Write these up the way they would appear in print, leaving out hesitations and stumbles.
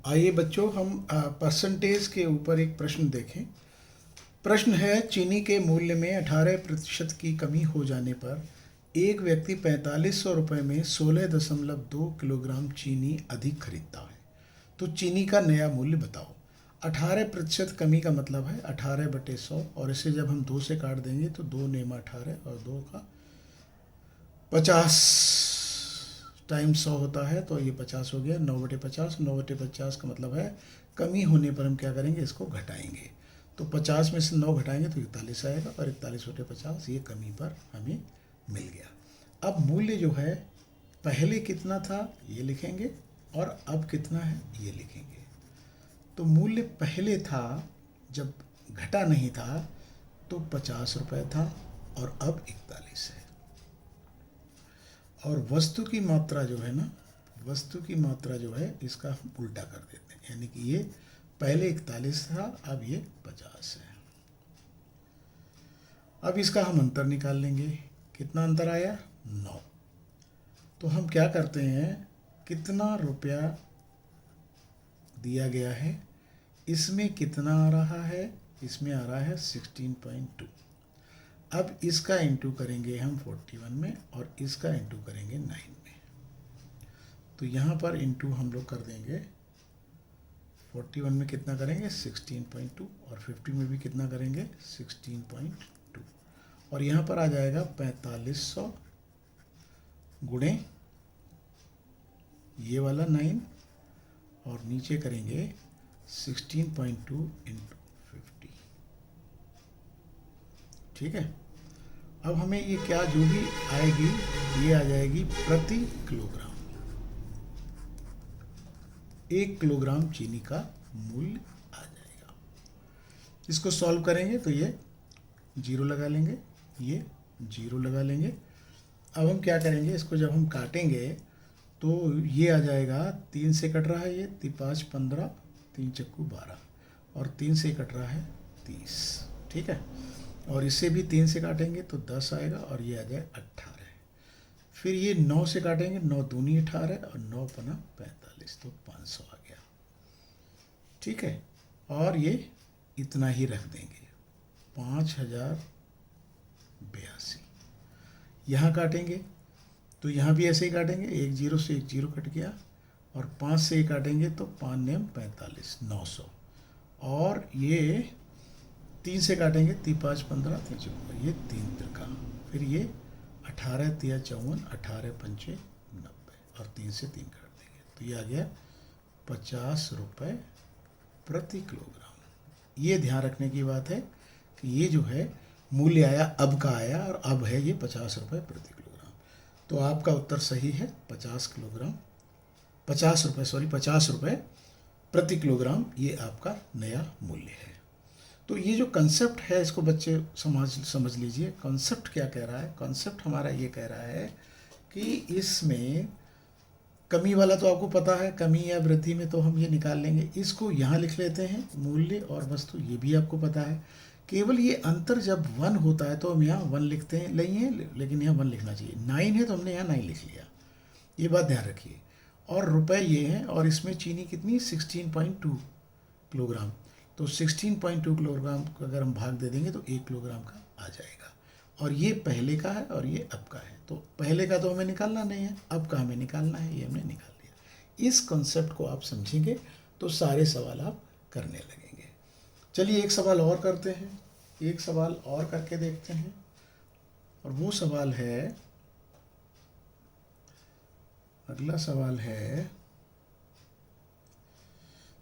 आइए बच्चों, हम परसेंटेज के ऊपर एक प्रश्न देखें। प्रश्न है, चीनी के मूल्य में 18% की कमी हो जाने पर एक व्यक्ति 4500 रुपये में 16.2 किलोग्राम चीनी अधिक खरीदता है। तो चीनी का नया मूल्य बताओ। 18% कमी का मतलब है 18/100, और इसे जब हम 2 से काट देंगे तो 2 नेमा 18 और 2 का 50 टाइम्स 100 होता है, तो ये 50 हो गया। 9/50, 9/50 का मतलब है कमी होने पर हम क्या करेंगे, इसको घटाएंगे। तो 50 में से 9 घटाएंगे तो 41 आएगा, और 41/50 ये कमी पर हमें मिल गया। अब मूल्य जो है पहले कितना था ये लिखेंगे, और अब कितना है ये लिखेंगे। तो मूल्य पहले था जब घटा नहीं था तो 50 रुपये था, और अब 41 है। और वस्तु की मात्रा जो है ना, वस्तु की मात्रा जो है इसका हम उल्टा कर देते हैं, यानी कि ये पहले 41 था, अब ये 50 है। अब इसका हम अंतर निकाल लेंगे। कितना अंतर आया? 9। तो हम क्या करते हैं, कितना रुपया दिया गया है, इसमें कितना आ रहा है, इसमें आ रहा है 16.2। अब इसका इंटू करेंगे हम 41 में, और इसका इंटू करेंगे 9 में। तो यहाँ पर इंटू हम लोग कर देंगे। 41 में कितना करेंगे? 16.2, और 50 में भी कितना करेंगे? 16.2। और यहाँ पर आ जाएगा 4500 गुणे ये वाला 9, और नीचे करेंगे 16.2 इंटू 50। ठीक है। अब हमें ये क्या जो भी आएगी, ये आ जाएगी प्रति किलोग्राम। 1 किलोग्राम चीनी का मूल्य आ जाएगा। इसको सॉल्व करेंगे तो ये 0 लगा लेंगे, ये 0 लगा लेंगे। अब हम क्या करेंगे, इसको जब हम काटेंगे तो ये आ जाएगा, 3 से कट रहा है ये, 5 15, 3 चक्कू 12, और 3 से कट रहा है 30। ठीक है। और इसे भी 3 से काटेंगे तो 10 आएगा, और ये आ जाए 18। फिर ये 9 से काटेंगे, 9 दूनी 18, और 9 पना 45, तो 500 आ गया। ठीक है। और ये इतना ही रख देंगे, 5082। यहाँ काटेंगे तो यहाँ भी ऐसे ही काटेंगे, 1 0 से 1 0 कट गया, और 5 से ही काटेंगे तो 5 नेम 45, 900। और ये 3 से काटेंगे, 3 5 15, 3 4, ये 3 त्रिका। फिर ये 18 3 54, 18 पंचे 90, और 3 से 3 काट देंगे तो ये आ गया 50 रुपये प्रति किलोग्राम। ये ध्यान रखने की बात है कि ये जो है मूल्य आया अब का आया, और अब है ये 50 रुपये प्रति किलोग्राम। तो आपका उत्तर सही है, 50 किलोग्राम, 50 रुपये, सॉरी 50 रुपये प्रति किलोग्राम, ये आपका नया मूल्य है। तो ये जो कंसेप्ट है इसको बच्चे समझ लीजिए। कंसेप्ट क्या कह रहा है? कंसेप्ट हमारा ये कह रहा है कि इसमें कमी वाला तो आपको पता है, कमी या वृद्धि में तो हम ये निकाल लेंगे। इसको यहाँ लिख लेते हैं, मूल्य और वस्तु, ये भी आपको पता है। केवल ये अंतर जब 1 होता है तो हम यहाँ 1 लिखते हैं, नहीं है लेकिन यहाँ 1 लिखना चाहिए। 9 है तो हमने यहाँ 9 लिख लिया, ये बात ध्यान रखिए। और रुपए ये हैं, और इसमें चीनी कितनी? 16.2 किलोग्राम। तो 16.2 किलोग्राम को अगर हम भाग दे देंगे तो 1 किलोग्राम का आ जाएगा। और ये पहले का है और ये अब का है, तो पहले का तो हमें निकालना नहीं है, अब का हमें निकालना है, ये हमने निकाल लिया। इस कॉन्सेप्ट को आप समझेंगे तो सारे सवाल आप करने लगेंगे। चलिए एक सवाल और करते हैं, एक सवाल और करके देखते हैं। और वो सवाल है, अगला सवाल है,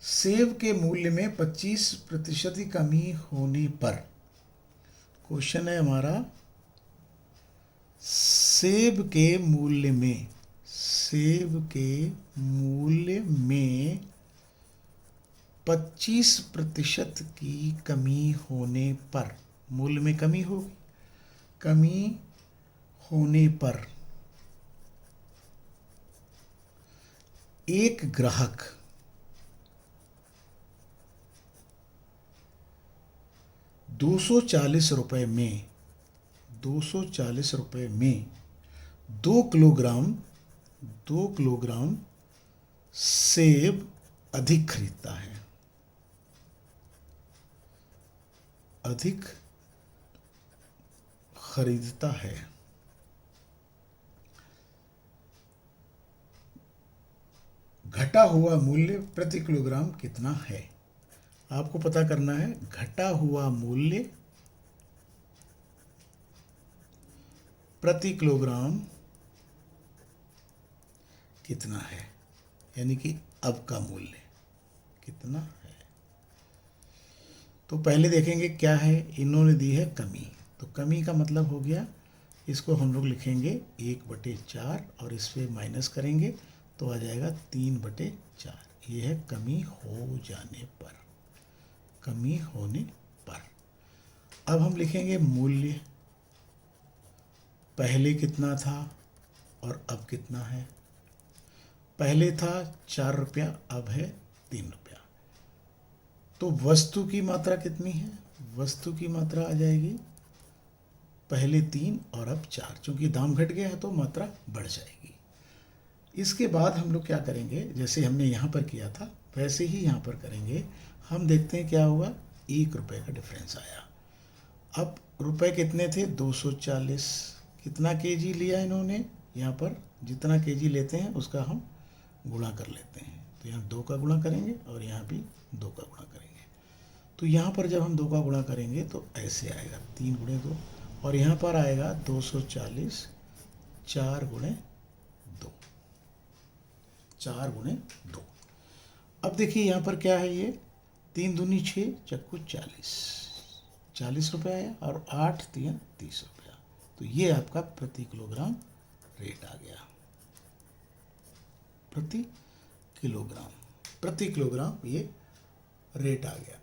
सेब के मूल्य में 25% की कमी होने पर। क्वेश्चन है हमारा, सेब के मूल्य में, सेब के मूल्य में 25% की कमी होने पर, मूल्य में कमी होगी, कमी होने पर एक ग्राहक 240 रुपये में, 240 रुपये में 2 किलोग्राम सेब अधिक खरीदता है, अधिक खरीदता है। घटा हुआ मूल्य प्रति किलोग्राम कितना है? आपको पता करना है घटा हुआ मूल्य प्रति किलोग्राम कितना है, यानी कि अब का मूल्य कितना है। तो पहले देखेंगे क्या है, इन्होंने दी है कमी, तो कमी का मतलब हो गया, इसको हम लोग लिखेंगे 1/4 और इस पे माइनस करेंगे तो आ जाएगा 3/4। ये है कमी हो जाने पर, कमी होने पर। अब हम लिखेंगे मूल्य, पहले कितना था और अब कितना है। पहले था 4 रुपया, अब है 3 रुपया। तो वस्तु की मात्रा कितनी है, वस्तु की मात्रा आ जाएगी पहले 3 और अब 4, क्योंकि दाम घट गया है तो मात्रा बढ़ जाएगी। इसके बाद हम लोग क्या करेंगे, जैसे हमने यहाँ पर किया था वैसे ही यहाँ पर करेंगे। हम देखते हैं क्या होगा, 1 रुपये का डिफरेंस आया। अब रुपए कितने थे, 240। कितना केजी लिया इन्होंने, यहाँ पर जितना केजी लेते हैं उसका हम गुणा कर लेते हैं। तो यहाँ 2 का गुणा करेंगे और यहाँ भी 2 का गुणा करेंगे। तो यहाँ पर जब हम 2 का गुणा करेंगे तो ऐसे आएगा 3 गुणे 2, और यहाँ पर आएगा 240 4 गुणे 2, 4 गुणे 2। अब देखिए यहाँ पर क्या है, ये 3 दूनी 6 चक्कू 40 रुपये आया, और 8 3 30 रुपया। तो ये आपका प्रति किलोग्राम रेट आ गया, प्रति किलोग्राम ये रेट आ गया,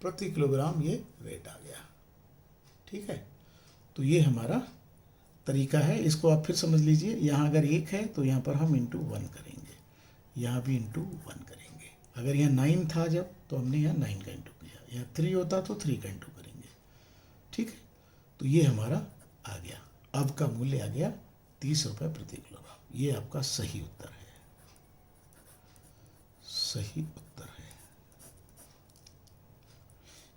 प्रति किलोग्राम ये रेट आ गया। ठीक है, तो ये हमारा तरीका है। इसको आप फिर समझ लीजिए, यहाँ अगर 1 है तो यहाँ पर हम इंटू 1 करेंगे, यहाँ भी इंटू 1 करेंगे। अगर यहाँ 9 था जब, तो हमने यहाँ 9 का इंटू किया। यहाँ 3 होता तो 3 का इंटू करेंगे। ठीक है, तो ये हमारा आ गया, अब का मूल्य आ गया 30 रुपये प्रति किलोग्राम। ये आपका सही उत्तर है, सही उत्तर है।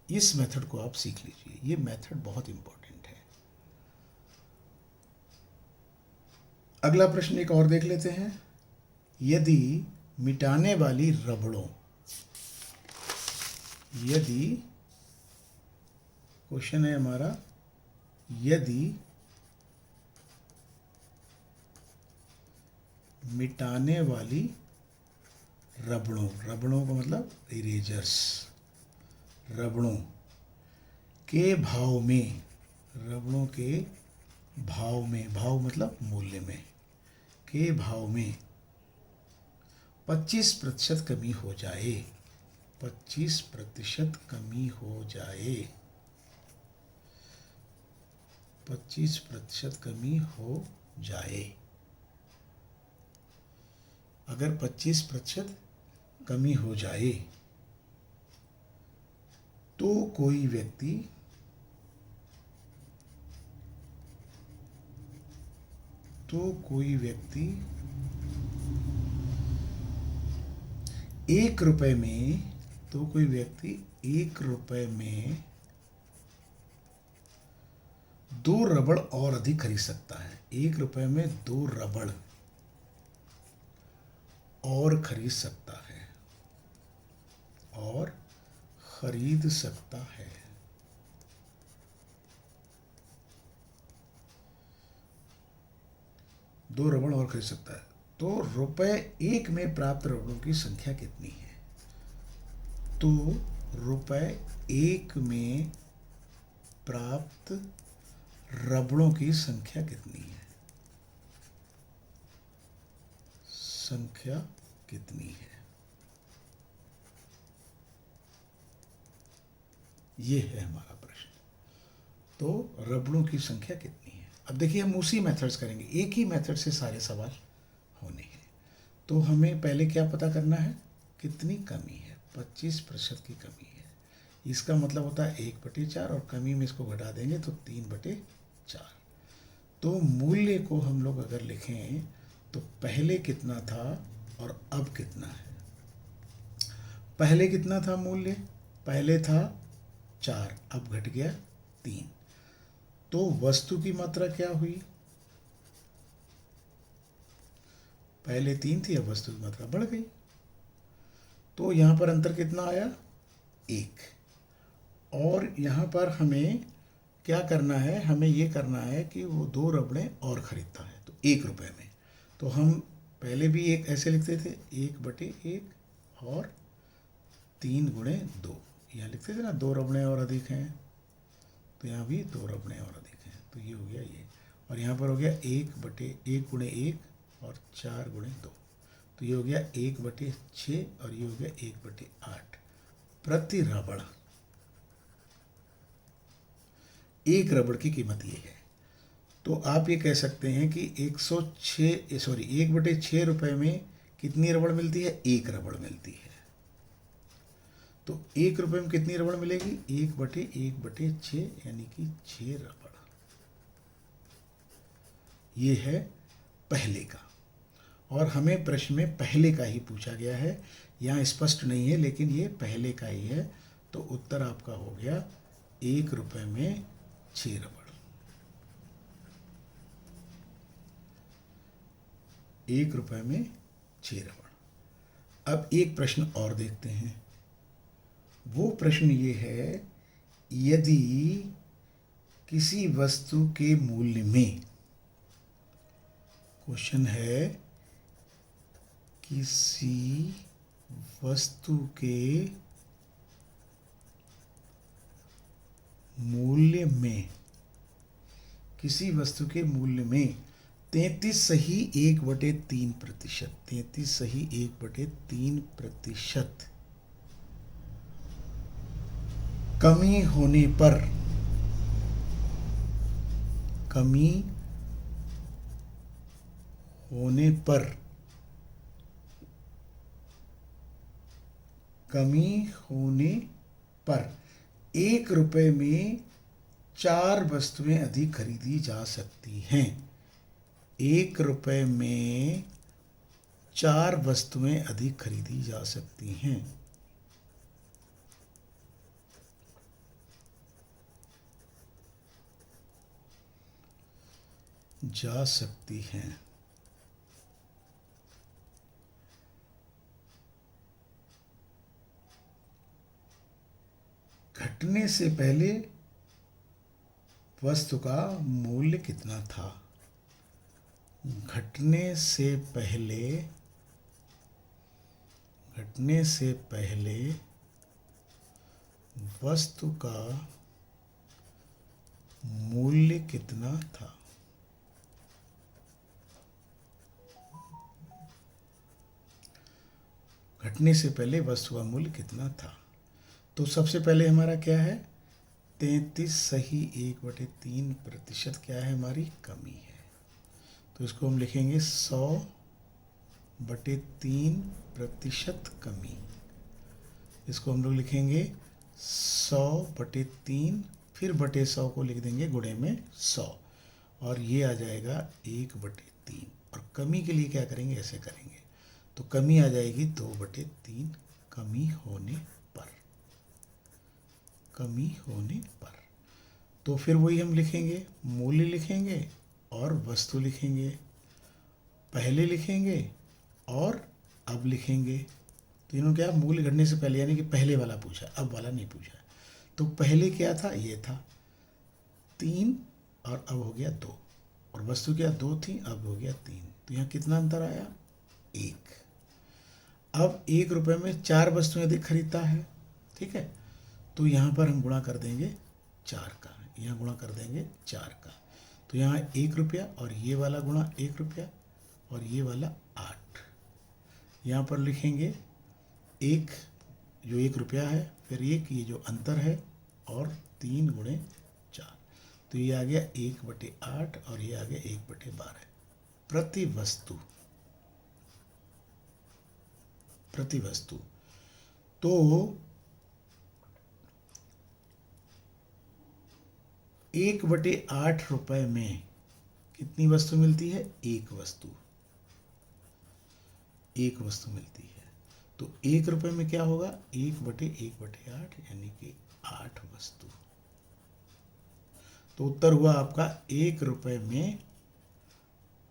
इस मेथड को आप सीख लीजिए, ये मेथड बहुत इंपॉर्टेंट है। अगला प्रश्न एक और देख लेते हैं। यदि मिटाने वाली रबड़ों, यदि क्वेश्चन है हमारा, यदि मिटाने वाली रबड़ों, रबड़ों का मतलब इरेजर्स, रबड़ों के भाव में, रबड़ों के भाव में, भाव मतलब मूल्य में, के भाव में 25% कमी हो जाए, 25% कमी हो जाए, 25% कमी हो जाए। अगर 25% कमी हो जाए तो कोई व्यक्ति एक रुपये में, तो कोई व्यक्ति 1 रुपये में 2 रबड़ और अधिक खरीद सकता है। 1 रुपये में 2 रबड़ और खरीद सकता है, और खरीद सकता है। दो रबड़ और खरीद सकता है। तो ₹1 में प्राप्त रबड़ों की संख्या कितनी है? तो ₹1 में प्राप्त रबड़ों की संख्या कितनी है? संख्या कितनी है? ये है हमारा प्रश्न। तो रबड़ों की संख्या कितनी है? अब देखिए हम उसी मेथड्स करेंगे, एक ही मेथड से सारे सवाल होने हैं। तो हमें पहले क्या पता करना है, कितनी कमी है? 25% की कमी है। इसका मतलब होता है 1/4, और कमी में इसको घटा देंगे तो 3/4। तो मूल्य को हम लोग अगर लिखें तो पहले कितना था और अब कितना है, पहले कितना था मूल्य? पहले था 4, अब घट गया 3। तो वस्तु की मात्रा क्या हुई? पहले 3 थी, अब वस्तु की मात्रा बढ़ गई। तो यहाँ पर अंतर कितना आया? 1। और यहाँ पर हमें क्या करना है? हमें ये करना है कि वो 2 रबड़े और ख़रीदता है, तो 1 रुपये में। तो हम पहले भी एक ऐसे लिखते थे, 1/1 और 3×2, यहाँ लिखते थे ना 2 रबड़े और अधिक हैं, तो यहाँ भी 2 रबड़े और अधिक हैं, तो ये हो गया ये। और यहाँ पर हो गया 1/1 और 4×2, तो ये हो गया 1/6 और ये हो गया 1/8 प्रति रबड़। 1 रबड़ की कीमत ये है। तो आप ये कह सकते हैं कि 1/6 रुपये में कितनी रबड़ मिलती है? 1 रबड़ मिलती है। तो 1 रुपये में कितनी रबड़ मिलेगी? 1/1/6 यानी कि 6 रबड़। ये है पहले का। और हमें प्रश्न में पहले का ही पूछा गया है, यहाँ स्पष्ट नहीं है लेकिन ये पहले का ही है। तो उत्तर आपका हो गया 1 रुपये में 6 रबड़। 1 रुपये में 6 रबड़। अब एक प्रश्न और देखते हैं। वो प्रश्न ये है, यदि किसी वस्तु के मूल्य में, क्वेश्चन है, किसी वस्तु के मूल्य में, किसी वस्तु के मूल्य में 33 सही 1/3%, 33 सही 1/3% कमी होने पर, कमी होने पर, कमी होने पर 1 रुपये में 4 वस्तुएं अधिक खरीदी जा सकती हैं। 1 रुपये में 4 वस्तुएं अधिक खरीदी जा सकती हैं। जा सकती हैं। घटने से पहले वस्तु का मूल्य कितना था? घटने से पहले, घटने से पहले वस्तु का मूल्य कितना था? घटने से पहले वस्तु का मूल्य कितना था? तो सबसे पहले हमारा क्या है? 33 सही 1/3% क्या है? हमारी कमी है। तो इसको हम लिखेंगे 100/3% कमी। इसको हम लोग लिखेंगे 100/3, फिर बटे 100 को लिख देंगे गुणे में 100, और ये आ जाएगा 1/3। और कमी के लिए क्या करेंगे? ऐसे करेंगे, तो कमी आ जाएगी 2/3 कमी होने पर, कमी होने पर। तो फिर वही हम लिखेंगे, मूल्य लिखेंगे और वस्तु लिखेंगे, पहले लिखेंगे और अब लिखेंगे। तो इन्होंने क्या, मूल्य घटने से पहले, यानी कि पहले वाला पूछा, अब वाला नहीं पूछा। तो पहले क्या था? ये था 3 और अब हो गया 2, और वस्तु क्या 2 थी, अब हो गया 3। तो यहाँ कितना अंतर आया? 1। अब 1 रुपये में 4 वस्तुएं अधिक खरीदता है, ठीक है। तो यहाँ पर हम गुणा कर देंगे 4 का, यहाँ गुणा कर देंगे 4 का। तो यहाँ 1 रुपया और ये वाला गुणा 1 रुपया और ये वाला 8। यहाँ पर लिखेंगे 1 जो 1 रुपया है, फिर 1 ये जो अंतर है, और 3 × 4। तो ये आ गया 1/8 और ये आ गया 1/12 प्रति वस्तु, प्रति वस्तु। तो 1/8 रुपये में कितनी वस्तु मिलती है? 1 वस्तु, 1 वस्तु मिलती है। तो 1 रुपये में क्या होगा, 1/1/8 यानी कि 8 वस्तु। तो उत्तर हुआ आपका 1 रुपये में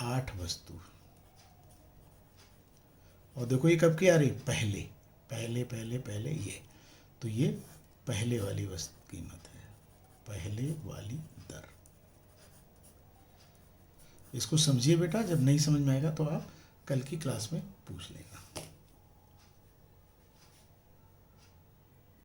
8 वस्तु। और देखो ये कब की आ रही, पहले पहले पहले पहले ये, तो ये पहले वाली वस्तु कीमत है, पहले वाली दर। इसको समझिए बेटा, जब नहीं समझ में आएगा तो आप कल की क्लास में पूछ लेना।